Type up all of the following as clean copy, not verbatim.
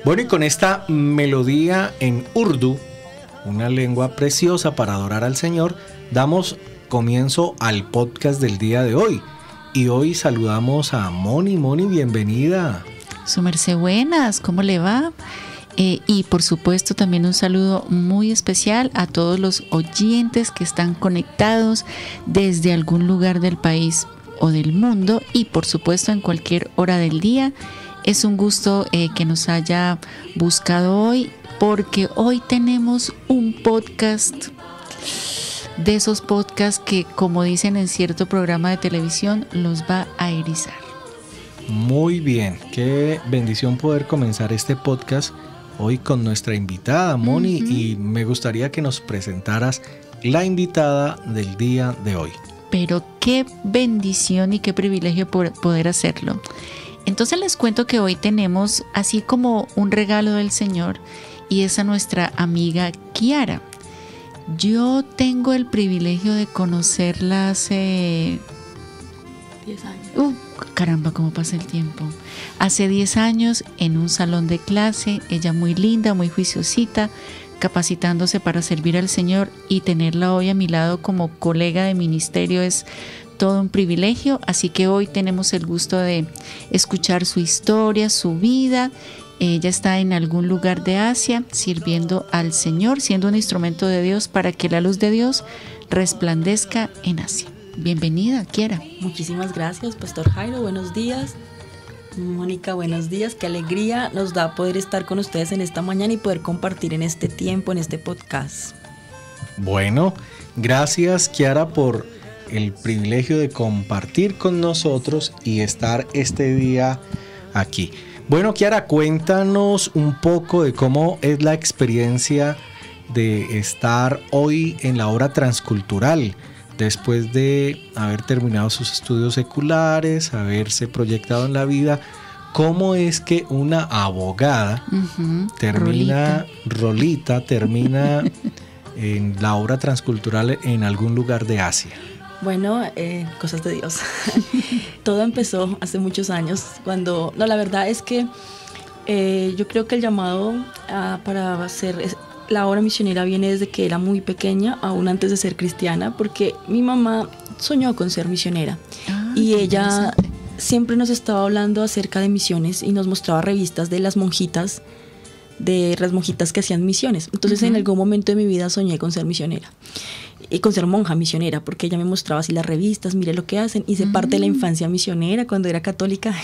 Bueno, y con esta melodía en urdu, una lengua preciosa para adorar al Señor, damos comienzo al podcast del día de hoy. Y hoy saludamos a Moni. Moni, bienvenida. Su merced, buenas, ¿cómo le va? Y por supuesto también un saludo muy especial a todos los oyentes que están conectados desde algún lugar del país o del mundo y por supuesto en cualquier hora del día. Es un gusto que nos haya buscado hoy porque hoy tenemos un podcast de esos podcasts que, como dicen en cierto programa de televisión, los va a erizar. Muy bien, qué bendición poder comenzar este podcast hoy con nuestra invitada Moni y me gustaría que nos presentaras la invitada del día de hoy. Pero qué bendición y qué privilegio poder hacerlo. Entonces les cuento que hoy tenemos así como un regalo del Señor y es a nuestra amiga Kiara. Yo tengo el privilegio de conocerla hace 10 años. Caramba, cómo pasa el tiempo. Hace 10 años en un salón de clase, ella muy linda, muy juiciosita, capacitándose para servir al Señor y tenerla hoy a mi lado como colega de ministerio es todo un privilegio, así que hoy tenemos el gusto de escuchar su historia, su vida. Ella está en algún lugar de Asia sirviendo al Señor, siendo un instrumento de Dios para que la luz de Dios resplandezca en Asia. Bienvenida, Kiara. Muchísimas gracias, Pastor Jairo, buenos días. Mónica, buenos días, qué alegría nos da poder estar con ustedes en esta mañana y poder compartir en este tiempo, en este podcast. Bueno, gracias Kiara por el privilegio de compartir con nosotros y estar este día aquí. Bueno, Kiara, cuéntanos un poco de cómo es la experiencia de estar hoy en la hora transcultural, después de haber terminado sus estudios seculares, haberse proyectado en la vida. ¿Cómo es que una abogada termina en la obra transcultural en algún lugar de Asia? Bueno, cosas de Dios. Todo empezó hace muchos años cuando... No, la verdad es que yo creo que el llamado para hacer la obra misionera viene desde que era muy pequeña, aún antes de ser cristiana, porque mi mamá soñó con ser misionera y ella siempre nos estaba hablando acerca de misiones y nos mostraba revistas de las monjitas que hacían misiones. Entonces en algún momento de mi vida soñé con ser misionera y con ser monja misionera, porque ella me mostraba así las revistas, mire lo que hacen, hice parte de la infancia misionera cuando era católica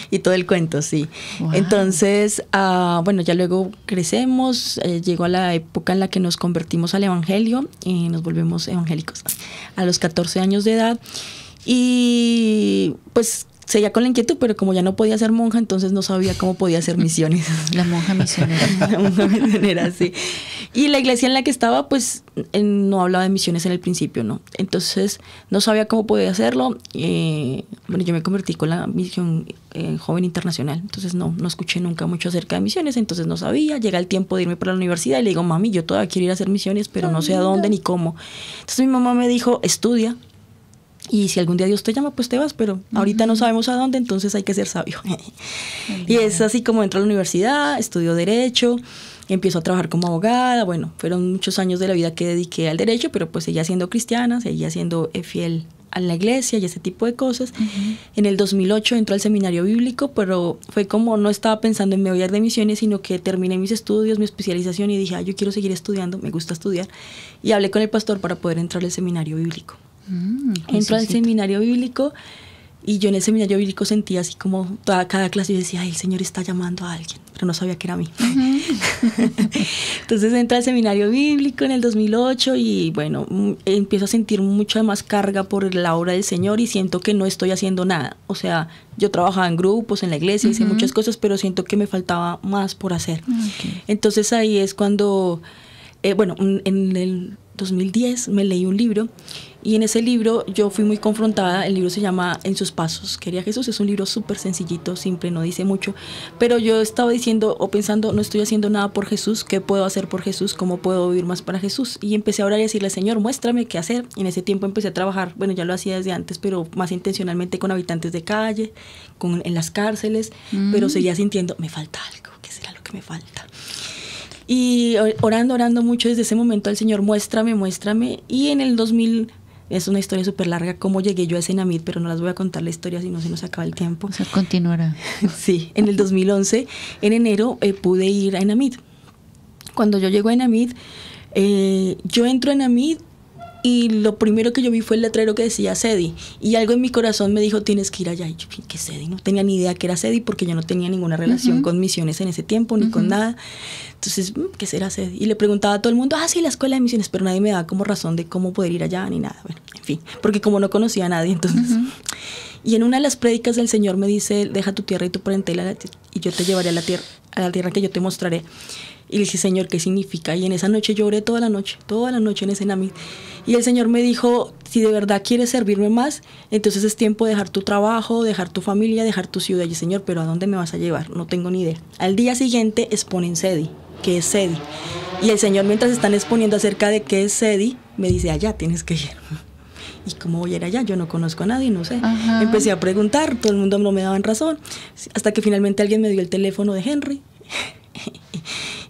y todo el cuento, sí. Wow. Entonces, bueno, ya luego crecemos, llegó a la época en la que nos convertimos al evangelio y nos volvemos evangélicos a los 14 años de edad y pues seguía con la inquietud, pero como ya no podía ser monja, entonces no sabía cómo podía hacer misiones. La monja misionera. La monja misionera, sí. Y la iglesia en la que estaba, pues, no hablaba de misiones en el principio, ¿no? Entonces, no sabía cómo podía hacerlo. Bueno, yo me convertí con la misión joven internacional, entonces no escuché nunca mucho acerca de misiones, entonces no sabía. Llega el tiempo de irme para la universidad y le digo, mami, yo todavía quiero ir a hacer misiones, pero no sé a dónde ni cómo. Entonces mi mamá me dijo, estudia. Y si algún día Dios te llama, pues te vas, pero ahorita no sabemos a dónde, entonces hay que ser sabio. Y es así como entro a la universidad, estudio Derecho, empiezo a trabajar como abogada. Bueno, fueron muchos años de la vida que dediqué al derecho, pero pues seguía siendo cristiana, seguía siendo fiel a la iglesia y ese tipo de cosas. En el 2008 entró al seminario bíblico, pero fue como no estaba pensando en me voy a ir de misiones, sino que terminé mis estudios, mi especialización y dije, yo quiero seguir estudiando, me gusta estudiar. Y hablé con el pastor para poder entrar al seminario bíblico. Entro al seminario bíblico y yo en el seminario bíblico sentía así como cada clase yo decía, el Señor está llamando a alguien, pero no sabía que era a mí. Entonces entro al seminario bíblico en el 2008 y bueno, empiezo a sentir mucha más carga por la obra del Señor y siento que no estoy haciendo nada. O sea, yo trabajaba en grupos, en la iglesia, hice muchas cosas, pero siento que me faltaba más por hacer. Entonces ahí es cuando, bueno, en el 2010 me leí un libro y en ese libro yo fui muy confrontada. El libro se llama En sus pasos quería Jesús, es un libro súper sencillito, simple, no dice mucho, pero yo estaba diciendo o pensando, no estoy haciendo nada por Jesús, ¿qué puedo hacer por Jesús? ¿Cómo puedo vivir más para Jesús? Y empecé a orar y decirle, Señor, muéstrame qué hacer. Y en ese tiempo empecé a trabajar, bueno, ya lo hacía desde antes, pero más intencionalmente con habitantes de calle, en las cárceles, pero seguía sintiendo, me falta algo, ¿qué será lo que me falta? Y orando mucho desde ese momento al Señor, muéstrame. Y en el 2000, es una historia súper larga, cómo llegué yo a Senamid, pero no las voy a contar la historia si no se nos acaba el tiempo. O sea, continuará. Sí, en el 2011, en enero, pude ir a Enamid. Cuando yo llego a Enamid, yo entro a Enamid y lo primero que yo vi fue el letrero que decía SEDI, y algo en mi corazón me dijo, tienes que ir allá. Y yo, ¿qué SEDI? No tenía ni idea que era SEDI, porque yo no tenía ninguna relación con misiones en ese tiempo, ni con nada. Entonces, ¿qué será SEDI? Y le preguntaba a todo el mundo, sí, la escuela de misiones, pero nadie me daba como razón de cómo poder ir allá, ni nada. Bueno, en fin, porque como no conocía a nadie, entonces... Y en una de las prédicas el Señor me dice, deja tu tierra y tu parentela, y yo te llevaré a la tierra que yo te mostraré. Y le dije, Señor, ¿qué significa? Y en esa noche lloré toda la noche en ese Enamid. Y el Señor me dijo, si de verdad quieres servirme más, entonces es tiempo de dejar tu trabajo, dejar tu familia, dejar tu ciudad. Y Señor, ¿pero a dónde me vas a llevar? No tengo ni idea. Al día siguiente exponen SEDI, ¿qué es SEDI? Y el Señor, mientras están exponiendo acerca de qué es SEDI, me dice, allá tienes que ir. ¿Y cómo voy a ir allá? Yo no conozco a nadie, no sé. Ajá. Empecé a preguntar, todo el mundo no me daban razón, hasta que finalmente alguien me dio el teléfono de Henry.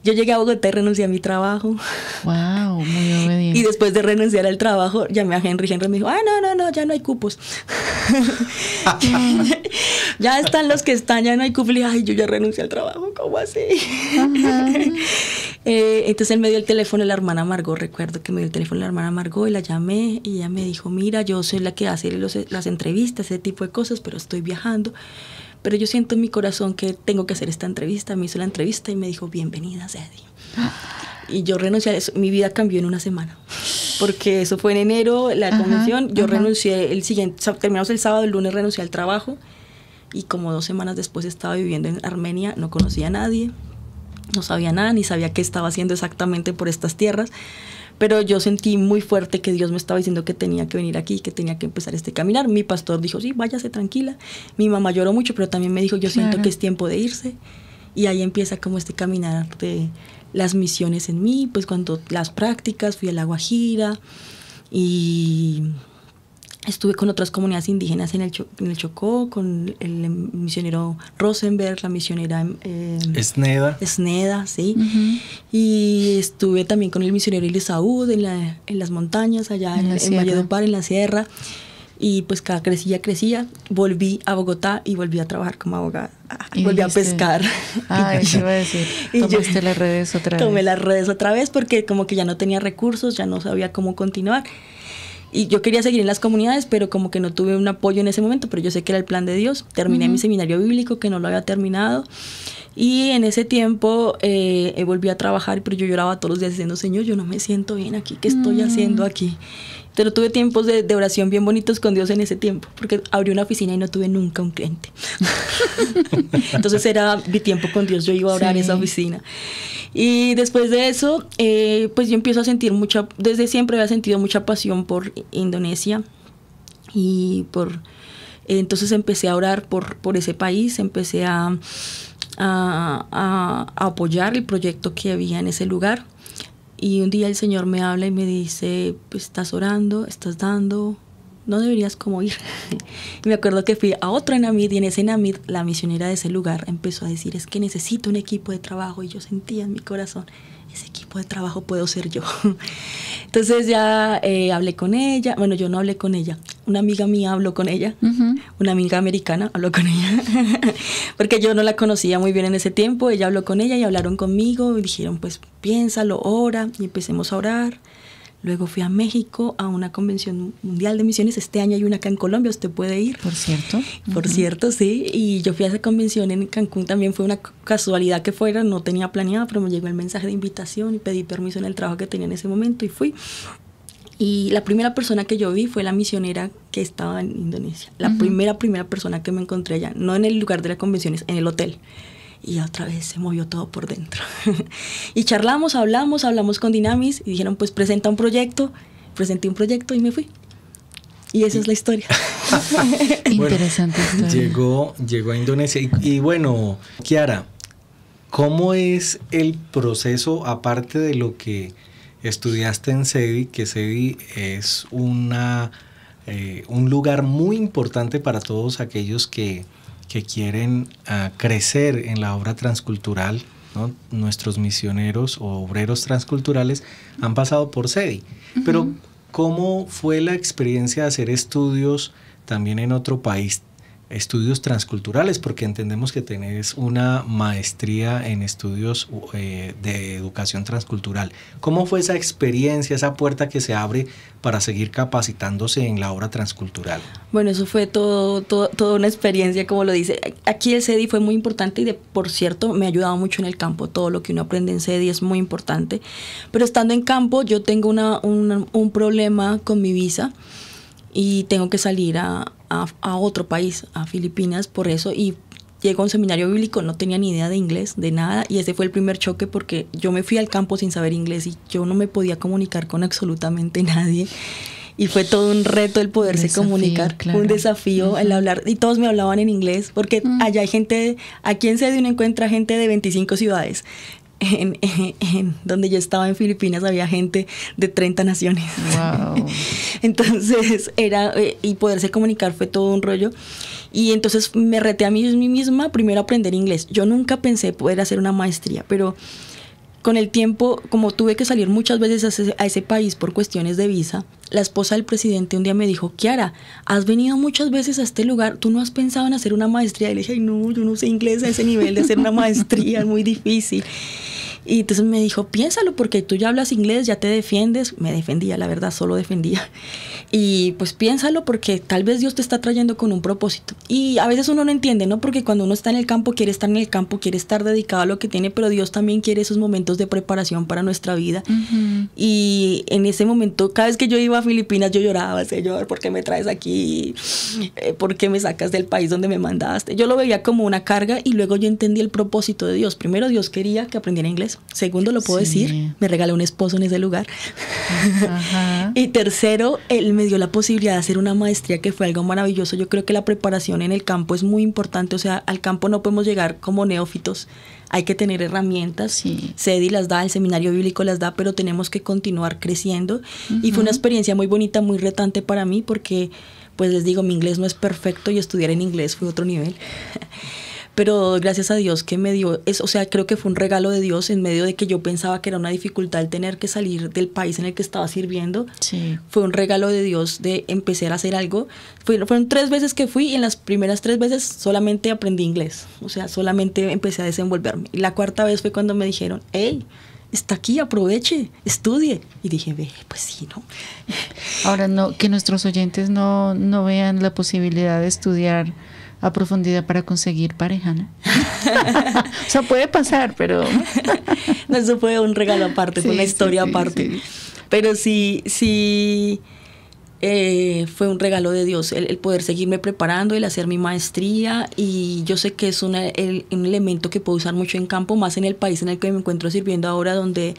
Yo llegué a Bogotá y renuncié a mi trabajo. Wow, muy obediente. Y después de renunciar al trabajo, llamé a Henry. Henry me dijo, no, ya no hay cupos. Ya están los que están, ya no hay cupos. Y dije, yo ya renuncié al trabajo, ¿cómo así? Entonces él me dio el teléfono de la hermana Margot. Recuerdo que me dio el teléfono de la hermana Margot y la llamé. Y ella me dijo, mira, yo soy la que hace las entrevistas, ese tipo de cosas, pero estoy viajando. Pero yo siento en mi corazón que tengo que hacer esta entrevista. Me hizo la entrevista y me dijo, bienvenida, SEDI. Y yo renuncié a eso. Mi vida cambió en una semana. Porque eso fue en enero, la convención. Yo renuncié el siguiente, terminamos el sábado, el lunes renuncié al trabajo. Y como 2 semanas después estaba viviendo en Armenia. No conocía a nadie, no sabía nada, ni sabía qué estaba haciendo exactamente por estas tierras. Pero yo sentí muy fuerte que Dios me estaba diciendo que tenía que venir aquí, que tenía que empezar este caminar. Mi pastor dijo, sí, váyase tranquila. Mi mamá lloró mucho, pero también me dijo, yo siento que es tiempo de irse. Y ahí empieza como este caminar de las misiones en mí, pues cuando las prácticas, fui a La Guajira y estuve con otras comunidades indígenas en el Chocó, con el misionero Rosenberg, la misionera Esneda, sí. Y estuve también con el misionero Elisaúd en las montañas, allá en Valledupar, en la sierra. Y pues cada crecía. Volví a Bogotá y volví a trabajar como abogada. Volví a pescar. Eso iba a decir. Tomaste las redes otra vez. Tomé las redes otra vez porque como que ya no tenía recursos, ya no sabía cómo continuar. Y yo quería seguir en las comunidades, pero como que no tuve un apoyo en ese momento, pero yo sé que era el plan de Dios. Terminé mi seminario bíblico, que no lo había terminado. Y en ese tiempo volví a trabajar, pero yo lloraba todos los días diciendo, Señor, yo no me siento bien aquí, ¿qué estoy haciendo aquí? Pero tuve tiempos de oración bien bonitos con Dios en ese tiempo, porque abrí una oficina y no tuve nunca un cliente. Entonces era mi tiempo con Dios, yo iba a orar esa oficina. Y después de eso, pues yo empiezo a sentir desde siempre había sentido mucha pasión por Indonesia y entonces empecé a orar por ese país, empecé a apoyar el proyecto que había en ese lugar. Y un día el Señor me habla y me dice, pues estás orando, estás dando, no deberías como ir. Y me acuerdo que fui a otro Enamid y en ese Enamid la misionera de ese lugar empezó a decir, es que necesito un equipo de trabajo. Y yo sentía en mi corazón, ese equipo de trabajo puedo ser yo. Entonces ya hablé con ella, bueno, yo no hablé con ella, una amiga mía habló con ella, una amiga americana habló con ella, porque yo no la conocía muy bien en ese tiempo. Ella habló con ella y hablaron conmigo y dijeron, pues piénsalo, ora, y empecemos a orar. Luego fui a México a una convención mundial de misiones. Este año hay una acá en Colombia, usted puede ir. Por cierto. Por cierto, sí. Y yo fui a esa convención en Cancún, también fue una casualidad que fuera, no tenía planeado, pero me llegó el mensaje de invitación y pedí permiso en el trabajo que tenía en ese momento y fui. Y la primera persona que yo vi fue la misionera que estaba en Indonesia. La primera persona que me encontré allá, no en el lugar de las convenciones, en el hotel. Y otra vez se movió todo por dentro. Y charlamos, hablamos con Dinamis y dijeron, pues presenta un proyecto. Presenté un proyecto y me fui. Y esa es la historia. Interesante historia. Llegó a Indonesia. Y bueno, Kiara, ¿cómo es el proceso, aparte de lo que estudiaste en SEDI, que SEDI es un lugar muy importante para todos aquellos que que quieren crecer en la obra transcultural, ¿no? Nuestros misioneros o obreros transculturales han pasado por CEDI. Pero ¿cómo fue la experiencia de hacer estudios también en otro país? Estudios transculturales, porque entendemos que tenés una maestría en estudios de educación transcultural. ¿Cómo fue esa experiencia, esa puerta que se abre para seguir capacitándose en la obra transcultural? Bueno, eso fue toda una experiencia, como lo dice. Aquí el CEDI fue muy importante y, por cierto, me ha ayudado mucho en el campo. Todo lo que uno aprende en CEDI es muy importante. Pero estando en campo, yo tengo un problema con mi visa y tengo que salir a otro país, a Filipinas, por eso, y llego a un seminario bíblico, no tenía ni idea de inglés, de nada, y ese fue el primer choque porque yo me fui al campo sin saber inglés y yo no me podía comunicar con absolutamente nadie, y fue todo un reto el poderse comunicar, claro. Un desafío el hablar, y todos me hablaban en inglés, porque allá hay gente, aquí en CEDI uno encuentra gente de 25 ciudades, en donde yo estaba en Filipinas había gente de 30 naciones. Wow. Entonces y poderse comunicar fue todo un rollo. Y entonces me reté a mí misma primero a aprender inglés. Yo nunca pensé poder hacer una maestría, pero con el tiempo, como tuve que salir muchas veces a ese país por cuestiones de visa, la esposa del presidente un día me dijo: Kiara, has venido muchas veces a este lugar, ¿tú no has pensado en hacer una maestría? Y le dije: ay, no, yo no sé inglés a ese nivel de hacer una maestría, es muy difícil. Y entonces me dijo: piénsalo, porque tú ya hablas inglés, ya te defiendes. Me defendía, la verdad, solo defendía. Y pues piénsalo, porque tal vez Dios te está trayendo con un propósito. Y a veces uno no entiende, ¿no? Porque cuando uno está en el campo, quiere estar en el campo, quiere estar dedicado a lo que tiene, pero Dios también quiere esos momentos de preparación para nuestra vida. Y en ese momento, cada vez que yo iba a Filipinas, yo lloraba: Señor, ¿por qué me traes aquí? ¿Por qué me sacas del país donde me mandaste? Yo lo veía como una carga, y luego yo entendí el propósito de Dios. Primero, Dios quería que aprendiera inglés. Segundo, lo puedo decir, me regaló un esposo en ese lugar. Ajá. Y tercero, él me dio la posibilidad de hacer una maestría, que fue algo maravilloso. Yo creo que la preparación en el campo es muy importante. O sea, al campo no podemos llegar como neófitos. Hay que tener herramientas. Sí. CEDI las da, el seminario bíblico las da, pero tenemos que continuar creciendo. Y fue una experiencia muy bonita, muy retante para mí, porque, pues les digo, mi inglés no es perfecto y estudiar en inglés fue otro nivel. Pero gracias a Dios que me dio eso, o sea, creo que fue un regalo de Dios en medio de que yo pensaba que era una dificultad el tener que salir del país en el que estaba sirviendo. Sí. Fue un regalo de Dios de empezar a hacer algo. Fueron 3 veces que fui, y en las primeras 3 veces solamente aprendí inglés, o sea, solamente empecé a desenvolverme. Y la 4ª vez fue cuando me dijeron: hey, está aquí, aproveche, estudie. Y dije: ve, pues sí, ¿no? Ahora, no, que nuestros oyentes no vean la posibilidad de estudiar a profundidad para conseguir pareja, ¿no? O sea, puede pasar, pero no, eso fue un regalo aparte, fue una historia aparte. Sí. Pero sí, fue un regalo de Dios el poder seguirme preparando, el hacer mi maestría, y yo sé que es un elemento que puedo usar mucho en campo, más en el país en el que me encuentro sirviendo ahora, donde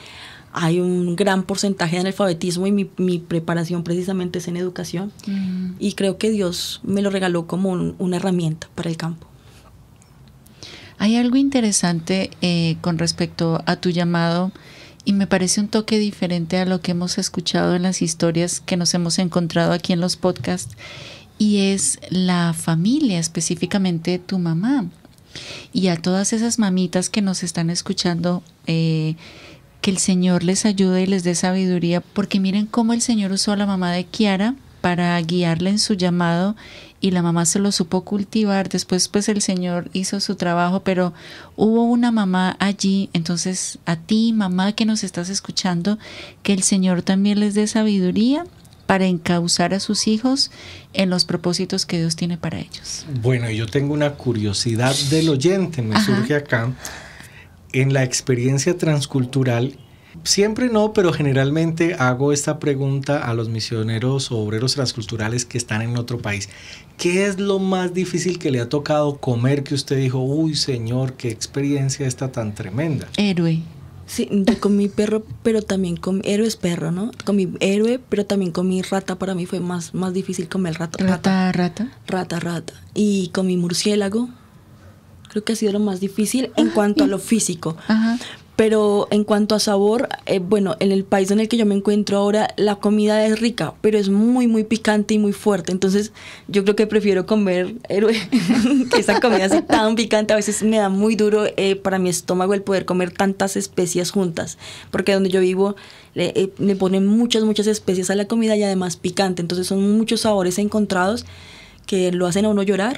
hay un gran porcentaje de analfabetismo, y mi preparación precisamente es en educación. Y creo que Dios me lo regaló como una herramienta para el campo. Hay algo interesante con respecto a tu llamado, y me parece un toque diferente a lo que hemos escuchado en las historias que nos hemos encontrado aquí en los podcasts, y es la familia, específicamente tu mamá. Y a todas esas mamitas que nos están escuchando, que el Señor les ayude y les dé sabiduría, porque miren cómo el Señor usó a la mamá de Kiara para guiarla en su llamado, y la mamá se lo supo cultivar. Después, pues, el Señor hizo su trabajo, pero hubo una mamá allí. Entonces, a ti, mamá, que nos estás escuchando, que el Señor también les dé sabiduría para encauzar a sus hijos en los propósitos que Dios tiene para ellos. Bueno, yo tengo una curiosidad del oyente, me surge acá. En la experiencia transcultural, siempre no, pero generalmente hago esta pregunta a los misioneros o obreros transculturales que están en otro país. ¿Qué es lo más difícil que le ha tocado comer, que usted dijo: uy, Señor, qué experiencia esta tan tremenda? Héroe. Sí, yo comí perro, pero también comí... Héroe es perro, ¿no? Comí héroe, pero también comí rata. Para mí fue más difícil comer rata. Rata. Y comí murciélago. Creo que ha sido lo más difícil en cuanto a lo físico. Ajá. Pero en cuanto a sabor, bueno, en el país en el que yo me encuentro ahora, la comida es rica, pero es muy, muy picante y muy fuerte. Entonces, yo creo que prefiero comer héroe que esa comida así tan picante. A veces me da muy duro para mi estómago el poder comer tantas especias juntas, porque donde yo vivo le ponen muchas, muchas especias a la comida y además picante. Entonces, son muchos sabores encontrados que lo hacen a uno llorar,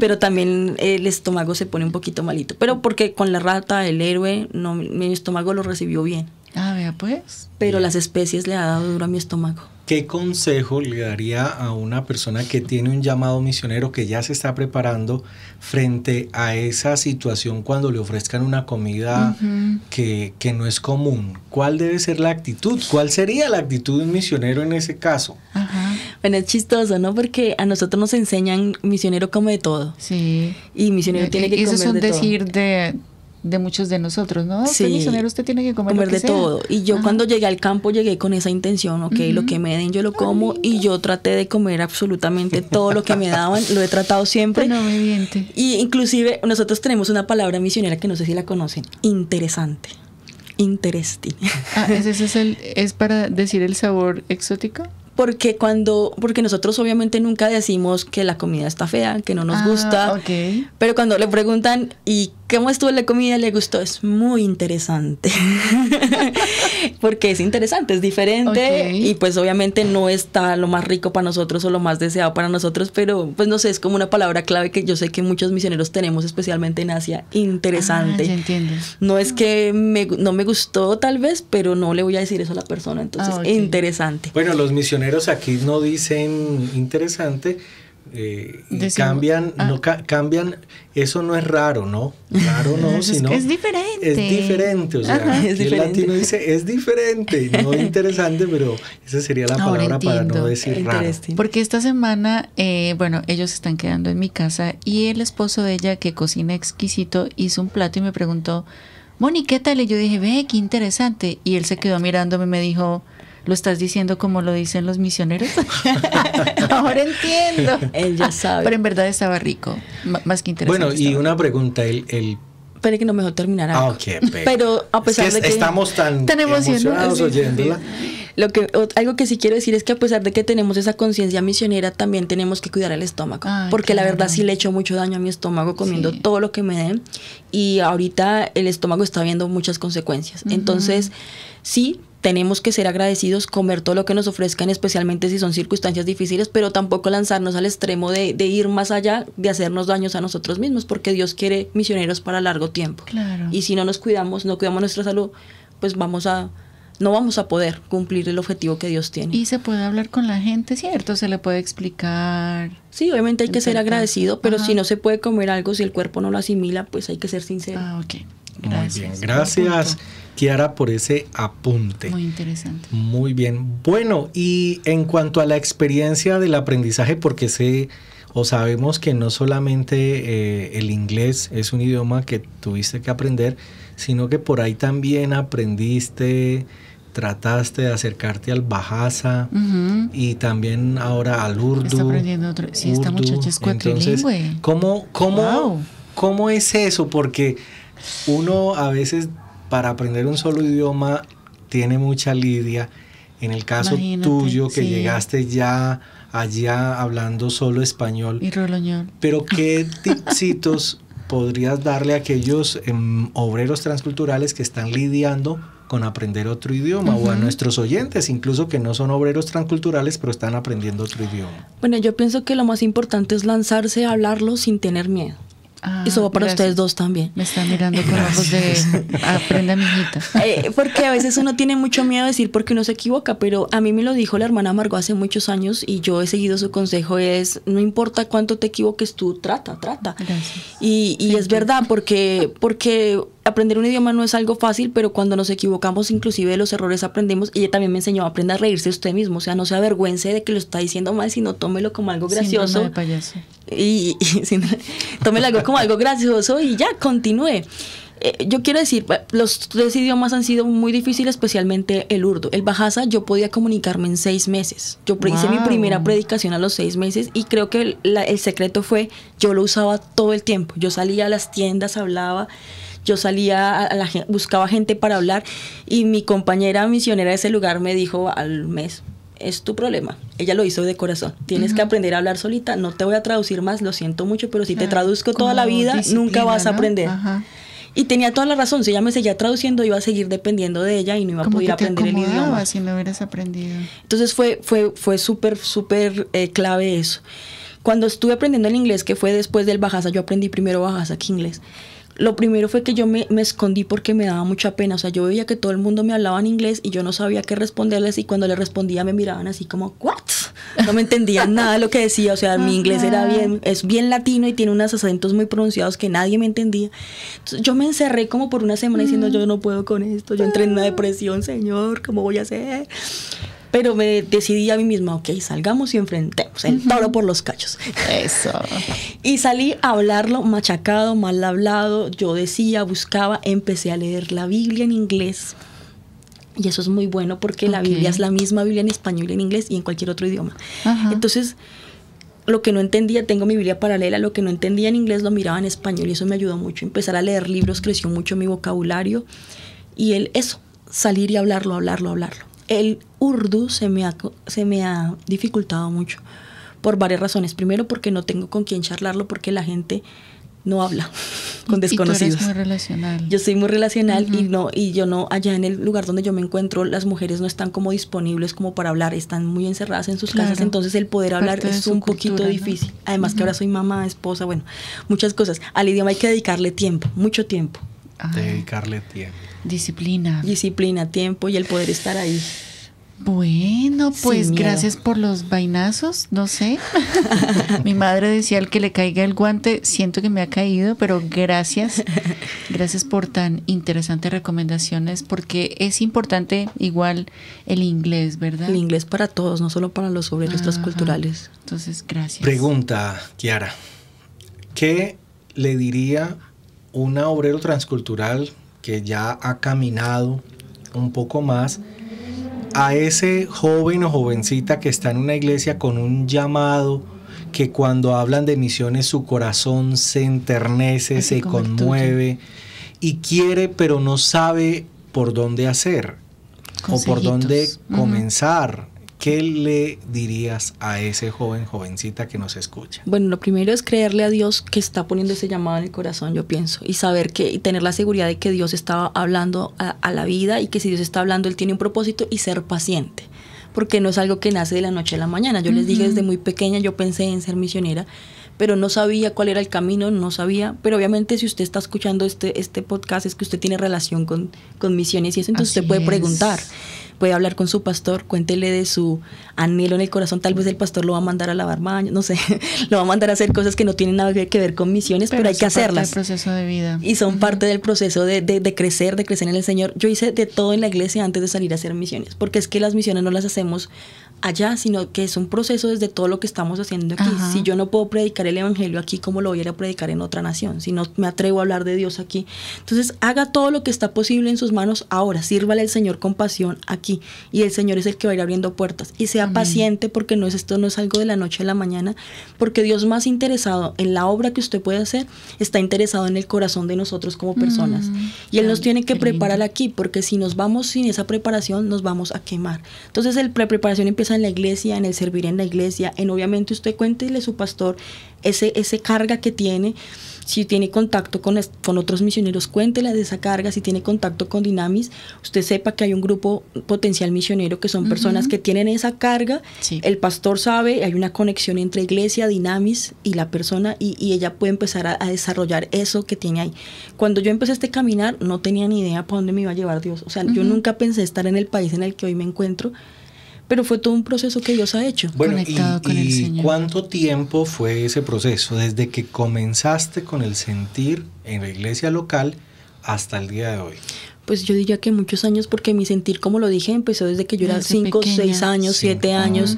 pero también el estómago se pone un poquito malito. Pero porque con la rata, el héroe, no, mi estómago lo recibió bien. Ah, vea pues. Pero las especies le ha dado duro a mi estómago. ¿Qué consejo le daría a una persona que tiene un llamado misionero, que ya se está preparando frente a esa situación cuando le ofrezcan una comida que no es común? ¿Cuál debe ser la actitud? ¿Cuál sería la actitud de un misionero en ese caso? Ajá. Bueno, es chistoso, ¿no? Porque a nosotros nos enseñan misionero come de todo. Sí. Y misionero tiene que comer de todo. Eso es un decir de muchos de nosotros, ¿no? Sí. Usted misionero, usted tiene que comer lo que de sea. todo. Y yo cuando llegué al campo llegué con esa intención, ok, lo que me den yo lo como, y yo traté de comer absolutamente todo lo que me daban, lo he tratado siempre. No me miente. Y inclusive nosotros tenemos una palabra misionera que no sé si la conocen, interesante. Interesting. Ah, ¿es para decir el sabor exótico? Porque nosotros obviamente nunca decimos que la comida está fea, que no nos gusta, Okay. Pero cuando le preguntan ¿y cómo estuvo la comida? Le gustó, es muy interesante. Porque es interesante, es diferente, y pues obviamente no está lo más rico para nosotros o lo más deseado para nosotros, pero pues no sé, es como una palabra clave que yo sé que muchos misioneros tenemos, especialmente en Asia, interesante. Ya entiendo. No es que no me gustó tal vez, pero no le voy a decir eso a la persona, entonces interesante. Bueno, los misioneros aquí no dicen interesante, cambian, cambian, eso no es raro, ¿no? Raro no, sino es diferente. Es diferente, o sea, el latino dice es diferente, no interesante, pero esa sería la palabra para no decir raro. Porque esta semana, bueno, ellos están quedando en mi casa y el esposo de ella, que cocina exquisito, hizo un plato y me preguntó, Moni, ¿qué tal? Y yo dije, ve, qué interesante. Y él se quedó mirándome y me dijo, ¿lo estás diciendo como lo dicen los misioneros? Ahora entiendo. Él ya sabe. Pero en verdad estaba rico, más que interesante. Bueno, y una pregunta, Espere que no me dejó terminar algo. Okay, pero a pesar de que estamos tan emocionados oyéndola. Algo que sí quiero decir es que a pesar de que tenemos esa conciencia misionera, también tenemos que cuidar el estómago. Porque la verdad sí le echo mucho daño a mi estómago comiendo todo lo que me den. Y ahorita el estómago está viendo muchas consecuencias. Entonces, sí, tenemos que ser agradecidos, comer todo lo que nos ofrezcan, especialmente si son circunstancias difíciles, pero tampoco lanzarnos al extremo de ir más allá, de hacernos daños a nosotros mismos, porque Dios quiere misioneros para largo tiempo. Claro. Y si no nos cuidamos, no cuidamos nuestra salud, pues no vamos a poder cumplir el objetivo que Dios tiene. Y se puede hablar con la gente, ¿cierto? Se le puede explicar. Sí, obviamente hay que ser agradecido, pero si no se puede comer algo, si el cuerpo no lo asimila, pues hay que ser sincero. Ok. Gracias. Muy bien, gracias Kiara por ese apunte. Muy interesante. Muy bien. Bueno, y en cuanto a la experiencia del aprendizaje, porque sabemos que no solamente el inglés es un idioma que tuviste que aprender, sino que por ahí también trataste de acercarte al Bahasa y también ahora al Urdu. Está aprendiendo otro. Sí, esta muchacha es cuatrilingüe. Entonces, ¿cómo es eso? Porque uno a veces para aprender un solo idioma tiene mucha lidia. En el caso tuyo, que llegaste ya allá hablando solo español. Y roloñón. Pero ¿qué tipsitos podrías darle a aquellos obreros transculturales que están lidiando con aprender otro idioma, o a nuestros oyentes, incluso que no son obreros transculturales, pero están aprendiendo otro idioma? Bueno, yo pienso que lo más importante es lanzarse a hablarlo sin tener miedo. Eso va para ustedes dos también. Me están mirando con ojos de aprenda, mijita. Porque a veces uno tiene mucho miedo de decir porque uno se equivoca, pero a mí me lo dijo la hermana Margot hace muchos años y yo he seguido su consejo, es no importa cuánto te equivoques tú, trata. Gracias. Y es verdad, porque aprender un idioma no es algo fácil, pero cuando nos equivocamos, inclusive de los errores aprendemos. Ella también me enseñó, aprenda a reírse usted mismo, o sea, no se avergüence de que lo está diciendo mal, sino tómelo como algo gracioso. De payaso. Y tómelo algo como algo gracioso y ya, continúe. Yo quiero decir, los 3 idiomas han sido muy difíciles, especialmente el urdu. El bahasa yo podía comunicarme en 6 meses. Yo hice mi primera predicación a los 6 meses y creo que el secreto fue, yo lo usaba todo el tiempo. Yo salía a las tiendas, hablaba. Yo salía, buscaba gente para hablar y mi compañera misionera de ese lugar me dijo al mes, es tu problema. Ella lo hizo de corazón. Tienes que aprender a hablar solita, no te voy a traducir más, lo siento mucho, pero si te traduzco toda la vida, nunca vas a aprender. Ajá. Y tenía toda la razón, si ella me seguía traduciendo, iba a seguir dependiendo de ella y no iba a poder aprender el idioma. Si no hubieras aprendido. Entonces fue súper clave eso. Cuando estuve aprendiendo el inglés, que fue después del Bahasa, yo aprendí primero Bahasa que inglés. Lo primero fue que yo me escondí porque me daba mucha pena. O sea, yo veía que todo el mundo me hablaba en inglés y yo no sabía qué responderles, y cuando les respondía me miraban así como, ¿what? No me entendían nada de lo que decía. O sea, mi inglés es bien latino y tiene unos acentos muy pronunciados que nadie me entendía. Entonces, yo me encerré como por una semana diciendo, yo no puedo con esto. Yo entré en una depresión, Señor, ¿cómo voy a hacer? Pero me decidí a mí misma, ok, salgamos y enfrentemos el toro por los cachos. Eso. Y salí a hablarlo machacado, mal hablado. Yo decía, buscaba, empecé a leer la Biblia en inglés. Y eso es muy bueno porque la Biblia es la misma Biblia en español, en inglés y en cualquier otro idioma. Ajá. Entonces, lo que no entendía, tengo mi Biblia paralela, lo que no entendía en inglés lo miraba en español y eso me ayudó mucho. Empezar a leer libros, creció mucho mi vocabulario. Y salir y hablarlo. El urdu se me ha dificultado mucho por varias razones. Primero, porque no tengo con quién charlarlo, porque la gente no habla con desconocidos. Y tú eres muy relacional. Yo soy muy relacional y yo no, allá en el lugar donde yo me encuentro, las mujeres no están como disponibles como para hablar, están muy encerradas en sus casas, entonces el poder hablar es un poquito difícil. Además que ahora soy mamá, esposa, bueno, muchas cosas. Al idioma hay que dedicarle tiempo, mucho tiempo. Dedicarle tiempo. Disciplina, tiempo y el poder estar ahí. Bueno, pues gracias por los vainazos, no sé. Mi madre decía, al que le caiga el guante, siento que me ha caído, pero gracias. Gracias por tan interesantes recomendaciones, porque es importante igual el inglés, ¿verdad? El inglés para todos, no solo para los obreros transculturales. Entonces, gracias. Pregunta, Kiara, ¿qué le diría una obrero transcultural que ya ha caminado un poco más a ese joven o jovencita que está en una iglesia con un llamado, que cuando hablan de misiones su corazón se enternece, se conmueve y quiere, pero no sabe por dónde hacer o por dónde comenzar? ¿Qué le dirías a ese jovencita que nos escucha? Bueno, lo primero es creerle a Dios que está poniendo ese llamado en el corazón, yo pienso, y saber y tener la seguridad de que Dios está hablando a la vida, y que si Dios está hablando, Él tiene un propósito, y ser paciente, porque no es algo que nace de la noche a la mañana. Yo les dije desde muy pequeña, yo pensé en ser misionera, pero no sabía cuál era el camino, no sabía. Pero obviamente si usted está escuchando este podcast es que usted tiene relación con misiones y eso, entonces usted puede preguntar. Puede hablar con su pastor, cuéntele de su anhelo en el corazón. Tal vez el pastor lo va a mandar a lavar baños, no sé, lo va a mandar a hacer cosas que no tienen nada que ver con misiones, pero hay que hacerlas. Parte del proceso de vida. Y son parte del proceso de crecer en el Señor. Yo hice de todo en la iglesia antes de salir a hacer misiones, porque es que las misiones no las hacemos allá, sino que es un proceso desde todo lo que estamos haciendo aquí. Ajá. Si yo no puedo predicar el evangelio aquí, ¿cómo lo voy a ir a predicar en otra nación? Si no me atrevo a hablar de Dios aquí. Entonces, haga todo lo que está posible en sus manos ahora. Sírvale al Señor con pasión aquí. Y el Señor es el que va a ir abriendo puertas. Y sea paciente, porque esto no es algo de la noche a la mañana, porque Dios, más interesado en la obra que usted puede hacer, está interesado en el corazón de nosotros como personas. Y Él nos tiene que preparar aquí, porque si nos vamos sin esa preparación, nos vamos a quemar. Entonces, la preparación empieza en la iglesia, en el servir en la iglesia, en obviamente usted cuéntele a su pastor ese carga que tiene. Si tiene contacto con otros misioneros, cuéntele de esa carga. Si tiene contacto con Dynamis, usted sepa que hay un grupo potencial misionero que son personas que tienen esa carga. Sí. El pastor sabe, hay una conexión entre iglesia, Dynamis y la persona, y ella puede empezar a desarrollar eso que tiene ahí. Cuando yo empecé este caminar, no tenía ni idea para dónde me iba a llevar Dios. O sea, yo nunca pensé estar en el país en el que hoy me encuentro, pero fue todo un proceso que Dios ha hecho. Bueno, conectado con el Señor. ¿Cuánto tiempo fue ese proceso? Desde que comenzaste con el sentir en la iglesia local hasta el día de hoy. Pues yo diría que muchos años, porque mi sentir, como lo dije, empezó desde que yo era 5, 6 años, 7 años.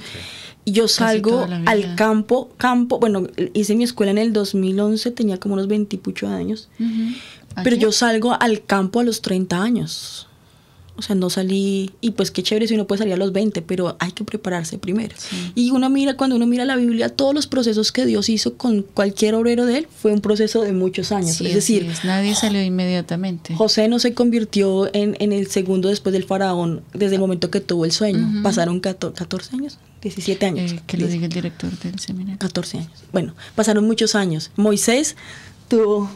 Y yo salgo al campo, bueno, hice mi escuela en el 2011, tenía como unos 20 y pucho años. Pero yo salgo al campo a los 30 años. O sea, no salí, y pues qué chévere si uno puede salir a los 20, pero hay que prepararse primero. Sí. Y cuando uno mira la Biblia, todos los procesos que Dios hizo con cualquier obrero de él, fue un proceso de muchos años. Sí, es decir, nadie salió inmediatamente. José no se convirtió en el segundo después del faraón desde el momento que tuvo el sueño. Pasaron 14 años, 17 años. Que lo diga el director del seminario. 14 años. Bueno, pasaron muchos años. Moisés tuvo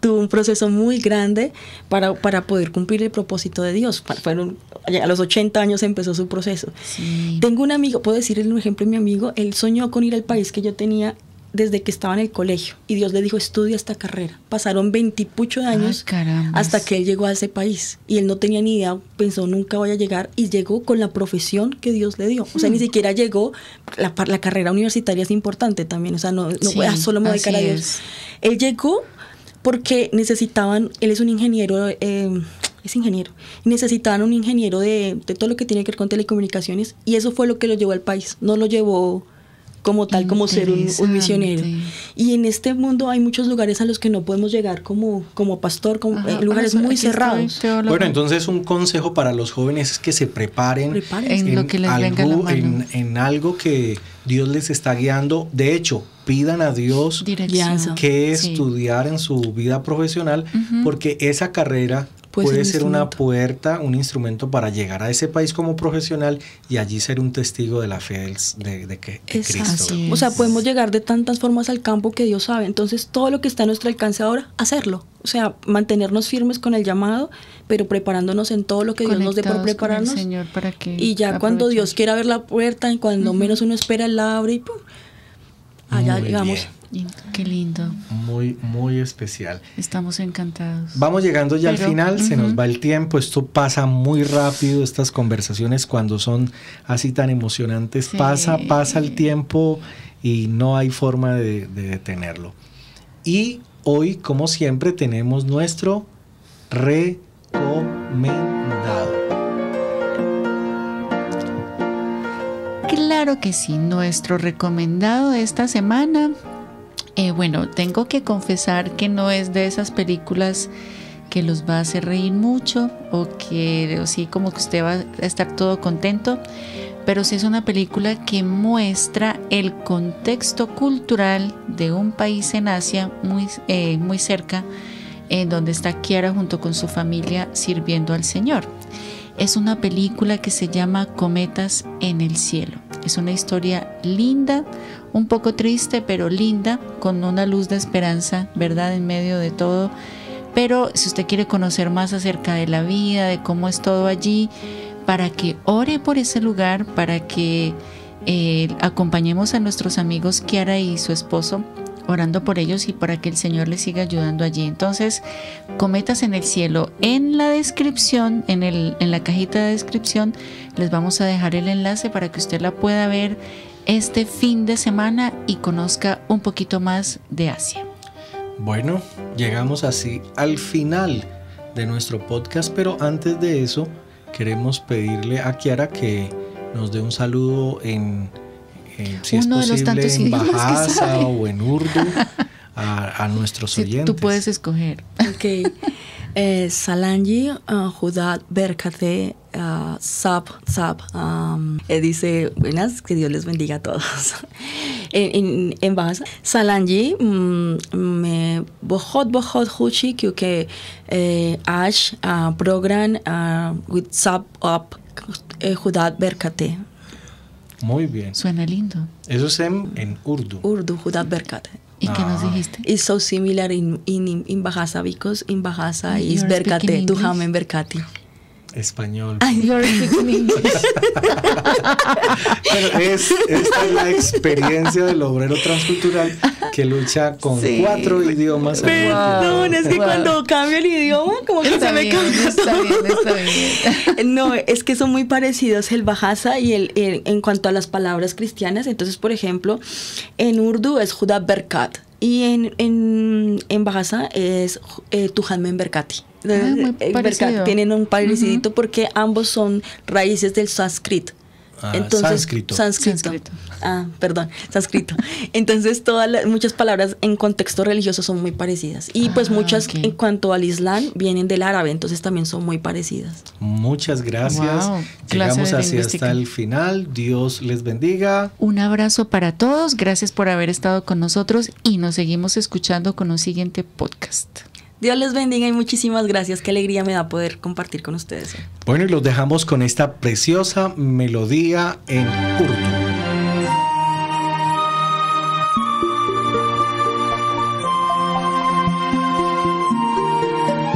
un proceso muy grande para poder cumplir el propósito de Dios. A los 80 años empezó su proceso. Sí. Tengo un amigo, puedo decirle un ejemplo de mi amigo, él soñó con ir al país que yo tenía desde que estaba en el colegio, y Dios le dijo, estudia esta carrera. Pasaron 20 y pucho de años hasta que él llegó a ese país, y él no tenía ni idea, pensó nunca voy a llegar, y llegó con la profesión que Dios le dio. O sea, ni siquiera llegó, la carrera universitaria es importante también, o sea, no Sí, solo me dedicar a Dios. es. Él llegó porque necesitaban, él es un ingeniero, es ingeniero, y necesitaban un ingeniero de todo lo que tiene que ver con telecomunicaciones, y eso fue lo que lo llevó al país, no lo llevó como tal, como ser un misionero. Y en este mundo hay muchos lugares a los que no podemos llegar como pastor, lugares muy cerrados. Bueno, entonces un consejo para los jóvenes es que se preparen en lo que les venga a la mano. En algo que Dios les está guiando. De hecho, pidan a Dios Dirección. que Sí. estudiar en su vida profesional, porque esa carrera puede ser una puerta, un instrumento para llegar a ese país como profesional y allí ser un testigo de la fe de Cristo. Así es. O sea, podemos llegar de tantas formas al campo que Dios sabe. Entonces, todo lo que está a nuestro alcance ahora, hacerlo. O sea, mantenernos firmes con el llamado, pero preparándonos en todo lo que Dios nos dé por Conectados con el prepararnos. Señor para que Y ya cuando aprovechemos. Dios quiera abrir la puerta y cuando menos uno espera, Él la abre y ¡pum! Allá Muy llegamos. bien. Qué lindo. Muy, muy especial. Estamos encantados. Vamos llegando ya al Pero, final, se nos va el tiempo, esto pasa muy rápido, estas conversaciones cuando son así tan emocionantes, Sí. pasa el tiempo y no hay forma de detenerlo. Y hoy, como siempre, tenemos nuestro recomendado. Claro que sí, nuestro recomendado de esta semana. Bueno, tengo que confesar que no es de esas películas que los va a hacer reír mucho o sí como que usted va a estar todo contento, pero sí es una película que muestra el contexto cultural de un país en Asia muy cerca, en donde está Kiara junto con su familia sirviendo al Señor. Es una película que se llama Cometas en el cielo. Es una historia linda, un poco triste, pero linda, con una luz de esperanza, ¿verdad? En medio de todo. Pero si usted quiere conocer más acerca de la vida, de cómo es todo allí, para que ore por ese lugar, para que acompañemos a nuestros amigos Kiara y su esposo, orando por ellos y para que el Señor les siga ayudando allí. Entonces, Cometas en el cielo. En la descripción, en la cajita de descripción, les vamos a dejar el enlace para que usted la pueda ver este fin de semana y conozca un poquito más de Asia. Bueno, llegamos así al final de nuestro podcast, pero antes de eso queremos pedirle a Kiara que nos dé un saludo si uno es de los tantos posible, en idiomas que Bahasa sabe. o en Urdu a nuestros Sí, oyentes. tú puedes escoger. Ok. Salanji, Judat, Berkate, Sab, dice, buenas, que Dios les bendiga a todos. en Bahasa, Salanji, me Bohot Huchi, que Ash, program, with Sab up, Judat, Berkate. Muy bien. Suena lindo. Eso es en Urdu. Urdu, Judat, Berkate. ¿Y qué nos dijiste? It's so similar in Bahasa because in Bahasa is You're Berkate, speaking tu English? Hamen Berkati. Español. You're speaking English. Pero esta es la experiencia del obrero transcultural que lucha con 4 idiomas. al mismo tiempo. Perdón, es que Wow. cuando cambio el idioma, como que se me cambia Está todo. bien. No, es que son muy parecidos el Bahasa y en cuanto a las palabras cristianas. Entonces, por ejemplo, en Urdu es Judat Berkat y en Bahasa es Tuhanmen Berkati. Muy parecido. Tienen un parecidito porque ambos son raíces del sánscrito. Sánscrito. Sánscrito. Perdón, sánscrito. Entonces, muchas palabras en contexto religioso son muy parecidas. Y pues muchas en cuanto al Islam vienen del árabe, entonces también son muy parecidas. Muchas gracias. Wow, llegamos así hasta el final. Dios les bendiga. Un abrazo para todos. Gracias por haber estado con nosotros y nos seguimos escuchando con un siguiente podcast. Dios les bendiga y muchísimas gracias. Qué alegría me da poder compartir con ustedes. Bueno, y los dejamos con esta preciosa melodía en urdu.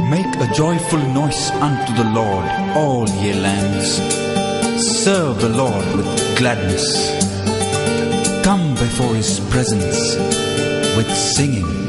Make a joyful noise unto the Lord, all ye lands. Serve the Lord with gladness. Come before his presence with singing.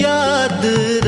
याद